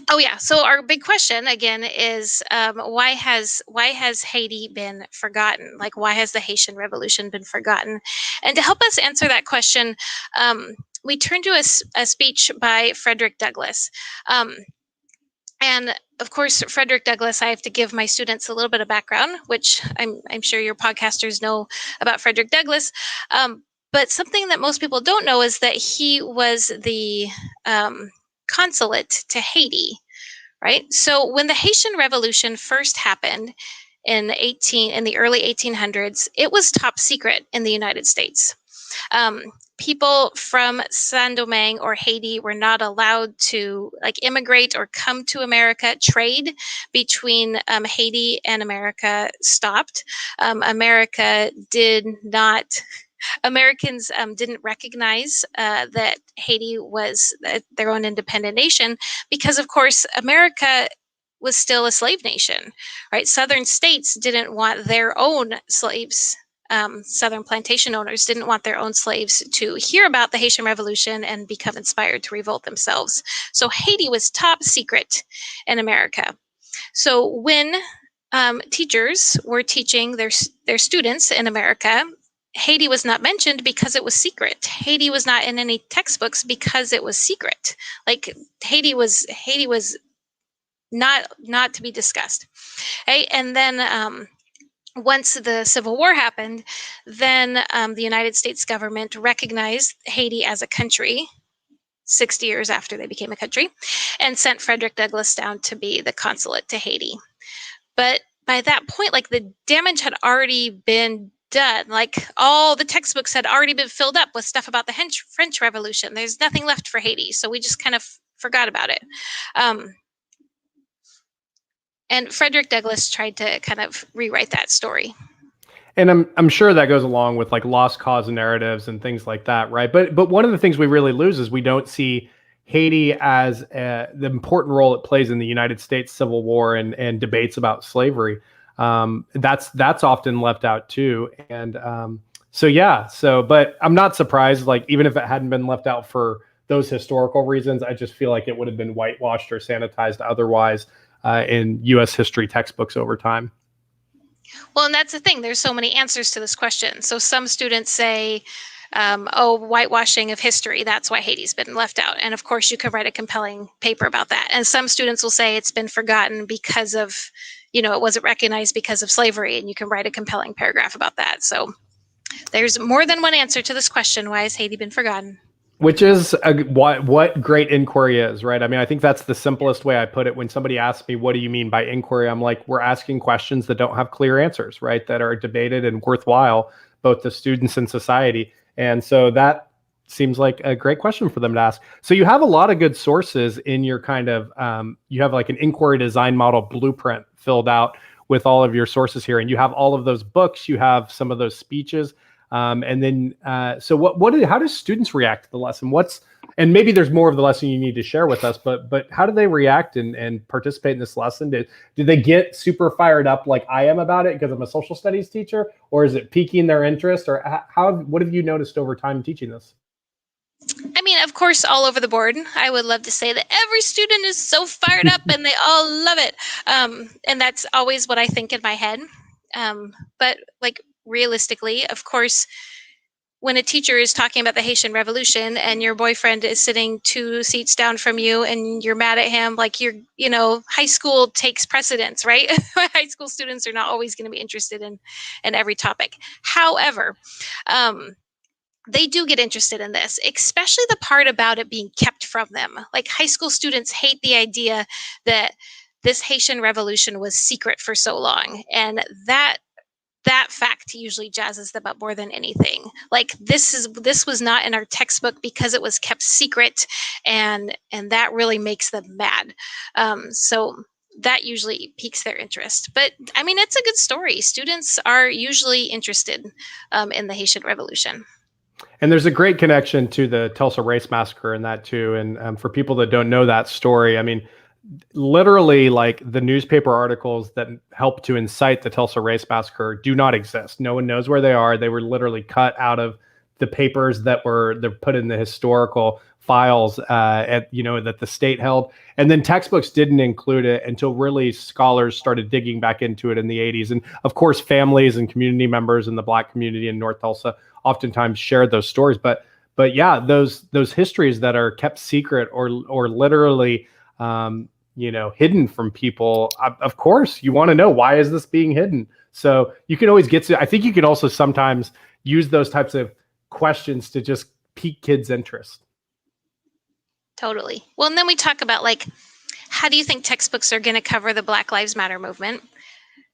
Oh yeah, so our big question again is why has Haiti been forgotten? Like, why has the Haitian Revolution been forgotten? And to help us answer that question, we turn to a speech by Frederick Douglass. And of course, Frederick Douglass, I have to give my students a little bit of background, which I'm sure your podcasters know about Frederick Douglass. But something that most people don't know is that he was the consulate to Haiti, right? So when the Haitian Revolution first happened in the early 1800s, it was top secret in the United States. People from Saint-Domingue or Haiti were not allowed to immigrate or come to America. Trade between Haiti and America stopped. Americans didn't recognize that Haiti was their own independent nation because, of course, America was still a slave nation, right? Southern states didn't want their own slaves. Southern plantation owners didn't want their own slaves to hear about the Haitian Revolution and become inspired to revolt themselves. So Haiti was top secret in America. So when teachers were teaching their students in America, Haiti was not mentioned because it was secret. Haiti was not in any textbooks because it was secret. Like Haiti was not to be discussed. Okay? And then once the Civil War happened, then the United States government recognized Haiti as a country 60 years after they became a country and sent Frederick Douglass down to be the consulate to Haiti. But by that point, like, the damage had already been done. Like, all the textbooks had already been filled up with stuff about the French Revolution. There's nothing left for Haiti. So we just kind of forgot about it. And Frederick Douglass tried to kind of rewrite that story. And I'm sure that goes along with like lost cause narratives and things like that, right? But one of the things we really lose is we don't see Haiti as the important role it plays in the United States Civil War and debates about slavery. That's often left out too. And but I'm not surprised. Like, even if it hadn't been left out for those historical reasons, I just feel like it would have been whitewashed or sanitized otherwise in U.S. history textbooks over time. Well, and that's the thing. There's so many answers to this question. So some students say, whitewashing of history, that's why Haiti's been left out. And of course, you could write a compelling paper about that. And some students will say it's been forgotten because of, it wasn't recognized because of slavery. And you can write a compelling paragraph about that. So there's more than one answer to this question. Why has Haiti been forgotten? Which is what great inquiry is, right? I mean, I think that's the simplest way I put it. When somebody asks me, what do you mean by inquiry? I'm like, we're asking questions that don't have clear answers, right? That are debated and worthwhile, both to students and society. And so that seems like a great question for them to ask. So you have a lot of good sources in your kind of, you have like an inquiry design model blueprint filled out with all of your sources here. And you have all of those books, you have some of those speeches. And then, so how do students react to the lesson? And maybe there's more of the lesson you need to share with us, but how do they react and participate in this lesson? Do they get super fired up like I am about it because I'm a social studies teacher, or is it piquing their interest, or what have you noticed over time teaching this? I mean, of course, all over the board. I would love to say that every student is so fired up and they all love it. And that's always what I think in my head. But like realistically, of course, when a teacher is talking about the Haitian Revolution and your boyfriend is sitting 2 seats down from you and you're mad at him, like high school takes precedence, right? High school students are not always going to be interested in every topic. However, they do get interested in this, especially the part about it being kept from them. Like high school students hate the idea that this Haitian Revolution was secret for so long. And that fact usually jazzes them up more than anything. Like this was not in our textbook because it was kept secret, and that really makes them mad. So that usually piques their interest. But I mean, it's a good story. Students are usually interested in the Haitian Revolution. And there's a great connection to the Tulsa Race Massacre in that too. And for people that don't know that story, I mean, literally, like the newspaper articles that help to incite the Tulsa Race Massacre do not exist. No one knows where they are. They were literally cut out of the papers they're put in the historical files that the state held. And then textbooks didn't include it until really scholars started digging back into it in the 80s. And of course, families and community members in the Black community in North Tulsa oftentimes shared those stories. But yeah, those histories that are kept secret or literally hidden from people, of course you want to know, why is this being hidden? So you can always I think you can also sometimes use those types of questions to just pique kids' interest. Totally. Well, and then we talk about like, how do you think textbooks are going to cover the Black Lives Matter movement?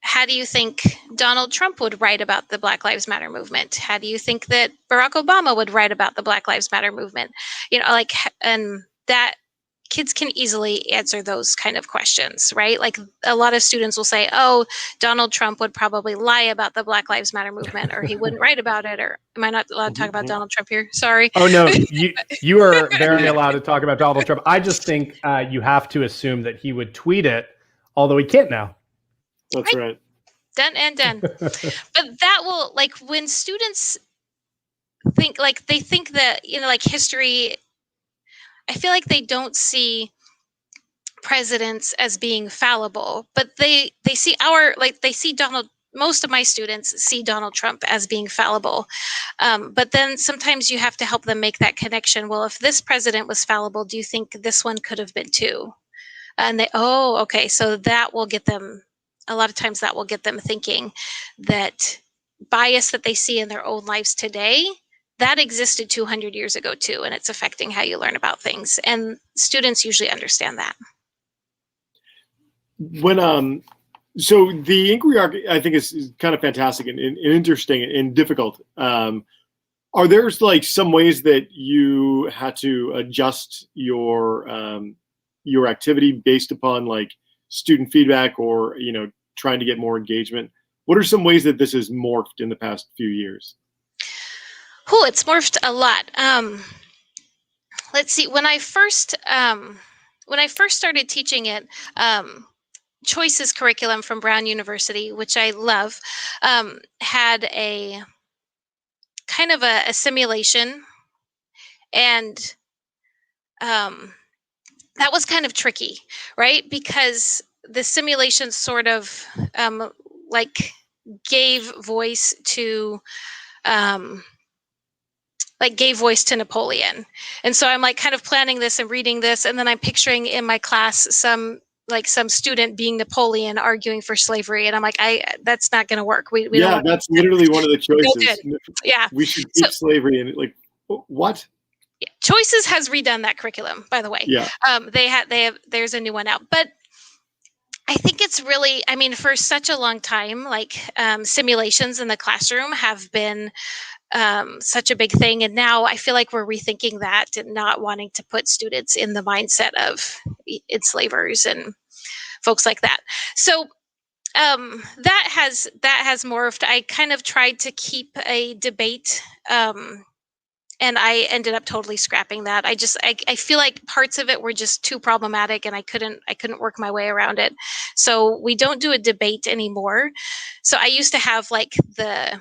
How do you think Donald Trump would write about the Black Lives Matter movement? How do you think that Barack Obama would write about the Black Lives Matter movement? And that kids can easily answer those kind of questions, right? Like a lot of students will say, oh, Donald Trump would probably lie about the Black Lives Matter movement, or he wouldn't write about it. Or am I not allowed to talk about Donald Trump here? Sorry. Oh, no, you are very allowed to talk about Donald Trump. I just think you have to assume that he would tweet it, although he can't now. That's right. Done and done. But that will, like, when students think, like, they think that, like history, I feel like they don't see presidents as being fallible, but they see most of my students see Donald Trump as being fallible. But then sometimes you have to help them make that connection. Well, if this president was fallible, do you think this one could have been too? And okay. So that will get them, a lot of times that will get them thinking that bias that they see in their own lives today, that existed 200 years ago too, and it's affecting how you learn about things. And students usually understand that. So the inquiry arc, I think, is kind of fantastic and interesting and difficult. Are there like some ways that you had to adjust your activity based upon like student feedback, or trying to get more engagement? What are some ways that this has morphed in the past few years? Oh, it's morphed a lot. Let's see. When I first started teaching it, Choices curriculum from Brown University, which I love, had a kind of a simulation, and that was kind of tricky, right? Because the simulation sort of like gave voice to Napoleon. And so I'm like kind of planning this and reading this, and then I'm picturing in my class some student being Napoleon arguing for slavery, and I'm like, that's not going to work. We don't that's literally one of the choices. Yeah, we should keep slavery, and like, what? Yeah. Choices has redone that curriculum, by the way. Yeah. There's a new one out, but I think it's really, I mean, for such a long time, like simulations in the classroom have been such a big thing. And now I feel like we're rethinking that and not wanting to put students in the mindset of enslavers and folks like that. So that has morphed. I kind of tried to keep a debate, and I ended up totally scrapping that. I feel like parts of it were just too problematic, and I couldn't work my way around it. So we don't do a debate anymore. So I used to have like the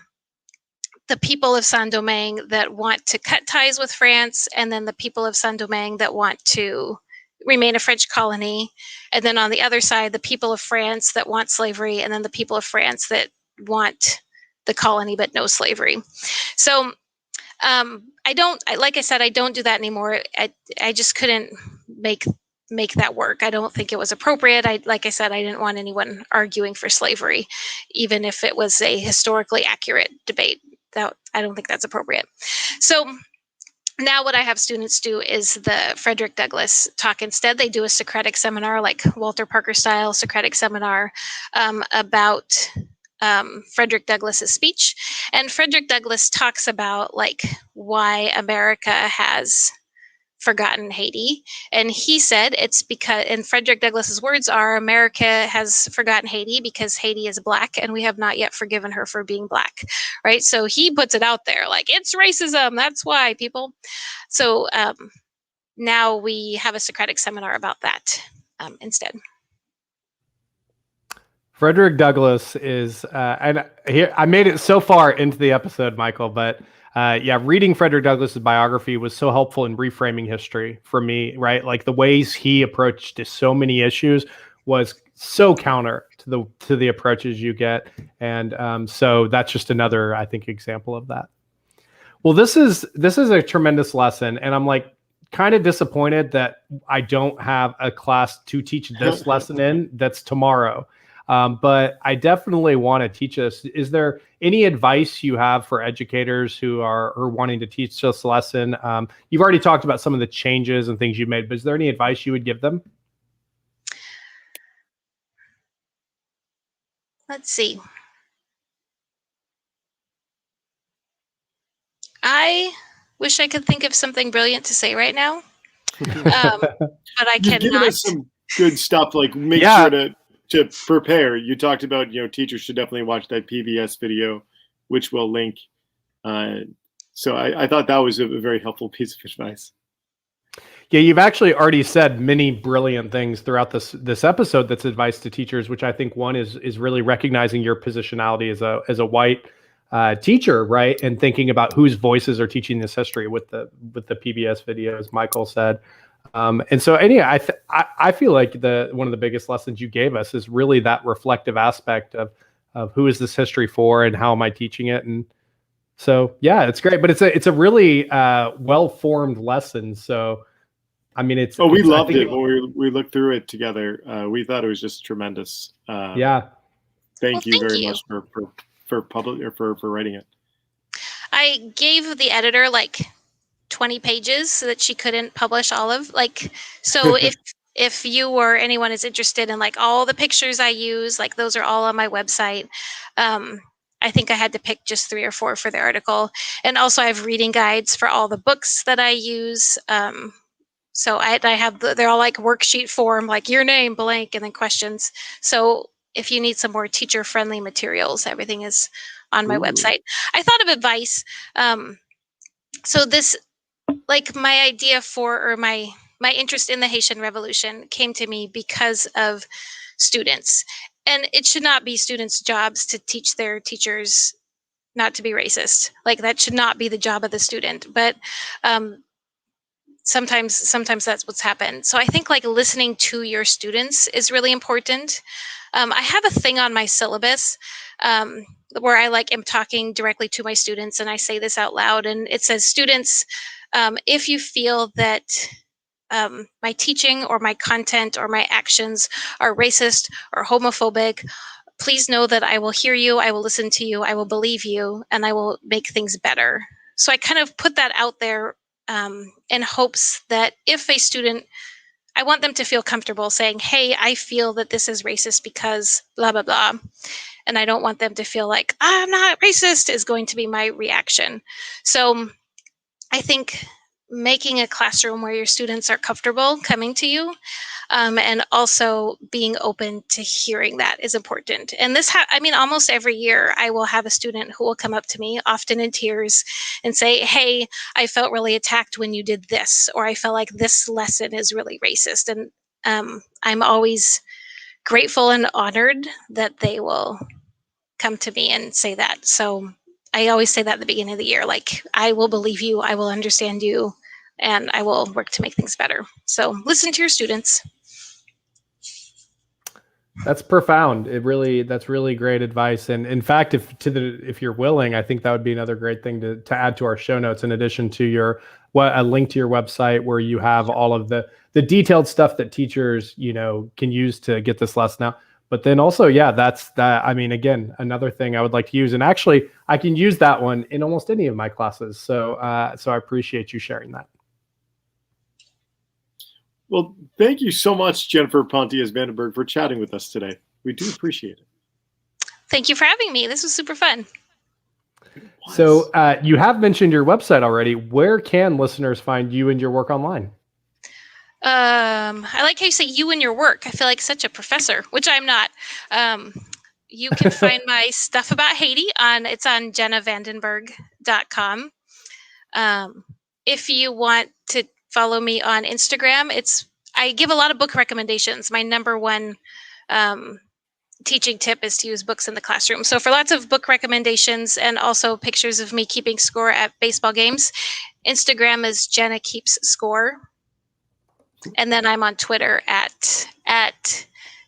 the people of Saint-Domingue that want to cut ties with France, and then the people of Saint-Domingue that want to remain a French colony. And then on the other side, the people of France that want slavery, and then the people of France that want the colony but no slavery. So like I said, I don't do that anymore. I just couldn't make that work. I don't think it was appropriate. Like I said, I didn't want anyone arguing for slavery, even if it was a historically accurate debate. I don't think that's appropriate. So now what I have students do is the Frederick Douglass talk. Instead, they do a Socratic seminar, like Walter Parker style Socratic seminar, about Frederick Douglass's speech. And Frederick Douglass talks about like why America has forgotten Haiti. And he said it's because, and Frederick Douglass's words are, America has forgotten Haiti because Haiti is Black and we have not yet forgiven her for being Black, right? So he puts it out there like, it's racism, that's why, people. So now we have a Socratic seminar about that instead. Frederick Douglass is, and here I made it so far into the episode, Michael, but reading Frederick Douglass's biography was so helpful in reframing history for me, right? Like the ways he approached so many issues was so counter to the approaches you get. And so that's just another, I think, example of that. Well, this is a tremendous lesson. And I'm like kind of disappointed that I don't have a class to teach this lesson in. That's tomorrow. But I definitely want to teach us. Is there any advice you have for educators who are wanting to teach this lesson? You've already talked about some of the changes and things you made, but is there any advice you would give them? Let's see. I wish I could think of something brilliant to say right now, but I cannot. Given us some good stuff, like make sure to prepare. You talked about, teachers should definitely watch that PBS video, which we'll link. So I thought that was a very helpful piece of advice. Yeah, you've actually already said many brilliant things throughout this episode that's advice to teachers, which I think one is really recognizing your positionality as a white teacher, right? And thinking about whose voices are teaching this history with the PBS video, as Michael said. And so anyway, I feel like one of the biggest lessons you gave us is really that reflective aspect of who is this history for and how am I teaching it? And so, yeah, it's great, but it's a really well-formed lesson. So, I mean, we loved it when we looked through it together. We thought it was just tremendous. Thank you very much for writing it. I gave the editor like 20 pages so that she couldn't publish all of so if you or anyone is interested in like all the pictures I use, like those are all on my website. I think I had to pick just 3 or 4 for the article. And also I have reading guides for all the books that I use. So I have they're all like worksheet form, like your name, blank, and then questions. So if you need some more teacher friendly materials, everything is on my website. I thought of advice. So this, like my idea or my interest in the Haitian Revolution came to me because of students. And it should not be students' jobs to teach their teachers not to be racist. Like that should not be the job of the student. But sometimes that's what's happened. So I think like listening to your students is really important. I have a thing on my syllabus where I am talking directly to my students and I say this out loud, and it says, students, if you feel that my teaching or my content or my actions are racist or homophobic, please know that I will hear you, I will listen to you, I will believe you, and I will make things better. So I kind of put that out there in hopes that if a student, I want them to feel comfortable saying, hey, I feel that this is racist because blah, blah, blah. And I don't want them to feel like I'm not racist is going to be my reaction. So I think making a classroom where your students are comfortable coming to you and also being open to hearing that is important. And this, almost every year I will have a student who will come up to me, often in tears, and say, hey, I felt really attacked when you did this, or I felt like this lesson is really racist. And I'm always grateful and honored that they will come to me and say that. So I always say that at the beginning of the year, like, I will believe you, I will understand you, and I will work to make things better. So listen to your students. That's profound. That's really great advice. And in fact, if you're willing, I think that would be another great thing to add to our show notes, in addition to a link to your website where you have all of the detailed stuff that teachers, can use to get this lesson out. But then also, that's that. I mean, again, another thing I would like to use, and actually I can use that one in almost any of my classes. So I appreciate you sharing that. Well, thank you so much, Jennifer Pontius-Vandenberg, for chatting with us today. We do appreciate it. Thank you for having me. This was super fun. So you have mentioned your website already. Where can listeners find you and your work online? I like how you say you and your work. I feel like such a professor, which I'm not. You can find my stuff about Haiti on jennavandenberg.com. If you want to follow me on Instagram, I give a lot of book recommendations. My number one teaching tip is to use books in the classroom. So for lots of book recommendations and also pictures of me keeping score at baseball games, Instagram is Jenna Keeps Score. And then I'm on Twitter at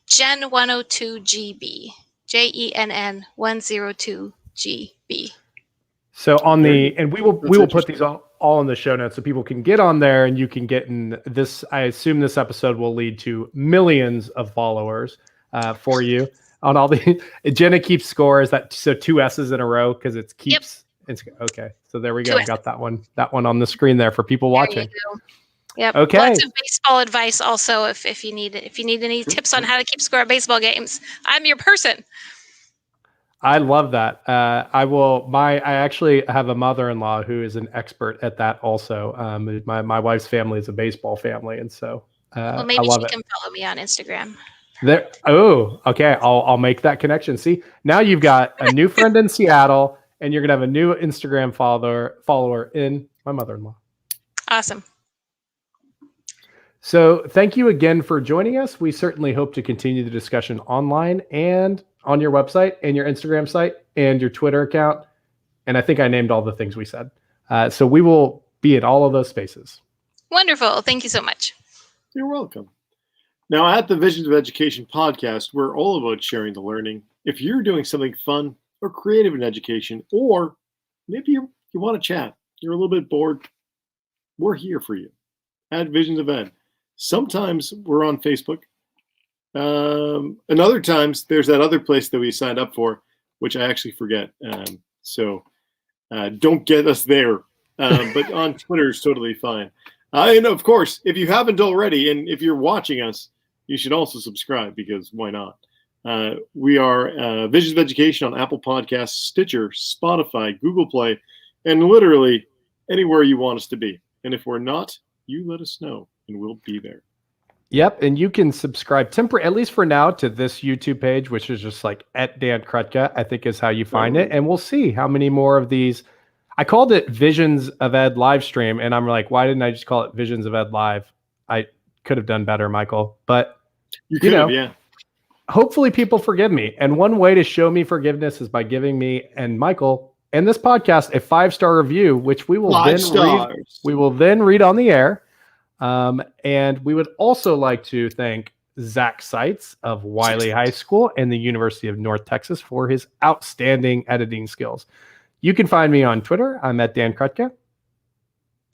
Jen102GB, JENN 102GB. So and we will put these all in the show notes so people can get on there and you can get in this. I assume this episode will lead to millions of followers for you on all the Jenna Keeps Score. Is that so 2 S's in a row because it's keeps? Yep. Okay, so there we go. Got that one on the screen there for people watching. Yep. Okay. Lots of baseball advice also if you need any tips on how to keep score at baseball games. I'm your person. I love that. I actually have a mother-in-law who is an expert at that also. My wife's family is a baseball family, and so well, maybe she can follow me on Instagram. There. Oh, okay. I'll make that connection. See, now you've got a new friend in Seattle, and you're gonna have a new Instagram follower in my mother-in-law. Awesome. So thank you again for joining us. We certainly hope to continue the discussion online and on your website and your Instagram site and your Twitter account. And I think I named all the things we said. So we will be in all of those spaces. Wonderful. Thank you so much. You're welcome. Now at the Visions of Education podcast, we're all about sharing the learning. If you're doing something fun or creative in education, or maybe you want to chat, you're a little bit bored, we're here for you at Visions of Ed. Sometimes we're on Facebook. And other times there's that other place that we signed up for, which I actually forget. So don't get us there. But on Twitter is totally fine. And of course, if you haven't already, and if you're watching us, you should also subscribe because why not? We are Visions of Education on Apple Podcasts, Stitcher, Spotify, Google Play, and literally anywhere you want us to be. And if we're not, you let us know and we'll be there. Yep, and you can subscribe at least for now to this YouTube page, which is just like at Dan Krutka, I think is how you find it. And we'll see how many more of these. I called it Visions of Ed Livestream, and I'm like, why didn't I just call it Visions of Ed Live? I could have done better, Michael. But you could have, yeah. Hopefully people forgive me. And one way to show me forgiveness is by giving me and Michael and this podcast a 5-star review, which we will then read on the air. And we would also like to thank Zach Seitz of Wiley High School and the University of North Texas for his outstanding editing skills. You can find me on Twitter. I'm at Dan Krutka.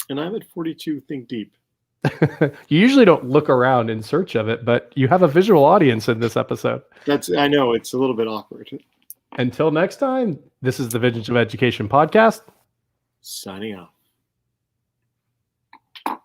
And I'm at 42 Think Deep. You usually don't look around in search of it, but you have a visual audience in this episode. I know, it's a little bit awkward. Until next time, this is the Visions of Education podcast. Signing off.